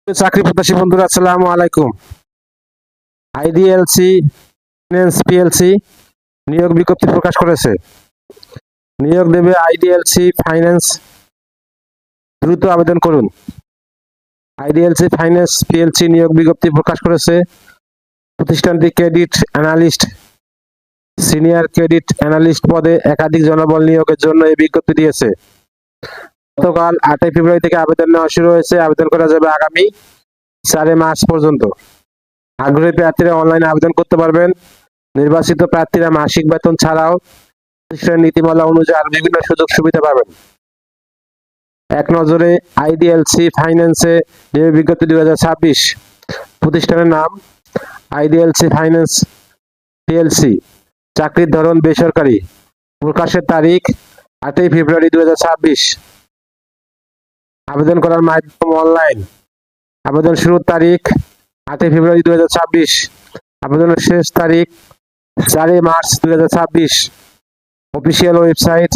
চাকরি প্রত্যাশী বন্ধুরা, আসসালামু আলাইকুম। আইডিএলসি ফাইন্যান্স পিএলসি নিয়োগ বিজ্ঞপ্তি প্রকাশ করেছে। নিয়োগ দেবে আইডিএলসি ফাইন্যান্স, দ্রুত আবেদন করুন। আইডিএলসি ফাইন্যান্স পিএলসি নিয়োগ বিজ্ঞপ্তি প্রকাশ করেছে। প্রতিষ্ঠানটি credit analyst, senior credit analyst পদে একাধিক জনবল নিয়োগের জন্য এই বিজ্ঞপ্তি দিয়েছে। গতকাল 8 ফেব্রুয়ারি থেকে আবেদন নেওয়া শুরু হয়েছে। আবেদন করা যাবে আগামী 4 মার্চ পর্যন্ত। আগ্রহী প্রার্থীরা অনলাইনে আবেদন করতে পারবেন। নির্বাচিত প্রার্থীরা মাসিক বেতন ছাড়াও প্রতিষ্ঠানের নীতিমালা অনুযায়ী আরো বিভিন্ন সুযোগ সুবিধা পাবেন। এক নজরে আইডিএলসি ফাইন্যান্সে নিয়োগ বিজ্ঞপ্তি 2026। প্রতিষ্ঠানের নাম আইডিএলসি ফাইন্যান্স পিএলসি। চাকরির ধরন বেসরকারি। প্রকাশের তারিখ 8 ফেব্রুয়ারি 2026। আবেদন করার মাধ্যম অনলাইন। আবেদন শুরুর তারিখ 8 ফেব্রুয়ারি 2026। আবেদনের শেষ তারিখ 4 মার্চ 2026। Official website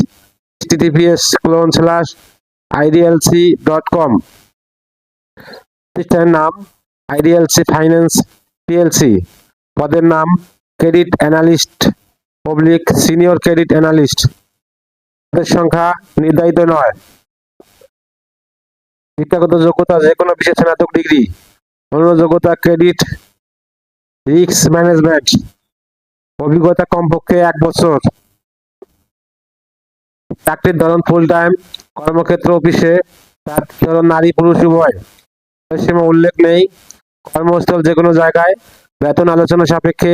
https://idlc.com। প্রতিষ্ঠানের নাম আইডিএলসি ফাইন্যান্স পিএলসি। পদের নাম credit analyst / senior credit analyst. পদের সংখ্যা নির্ধারিত নয়। শিক্ষাগত যোগ্যতা যে কোনো বিষয়ে স্নাতক ডিগ্রি। অন্য যোগ্যতা ক্রেডিট রিস্ক ম্যানেজমেন্ট। অভিজ্ঞতা কমপক্ষে 1 বছর। চাকরির ধরন ফুল টাইম। কর্মক্ষেত্র অফিসে। প্রার্থীর ধরন নারী পুরুষ উভয়। সীমা উল্লেখ নেই। কর্মস্থল যে কোনো জায়গায়। বেতন আলোচনা সাপেক্ষে।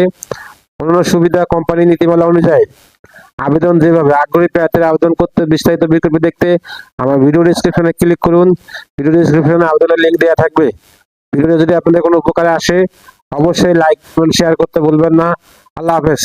অন্যান্য সুবিধা কোম্পানি নীতিমালা অনুযায়ী। আবেদন যেভাবে। আগ্রহী প্রার্থীরা আবেদন করতে বিস্তারিত বিজ্ঞপ্তি দেখতে আমার ভিডিও ডেসক্রিপশনে ক্লিক করুন। ভিডিও ডেসক্রিপশনে আবেদনের লিঙ্ক দেওয়া থাকবে। ভিডিওটি যদি আপনাদের কোনো উপকারে আসে অবশ্যই লাইক কমেন্ট শেয়ার করতে ভুলবেন না। আল্লাহ হাফেজ।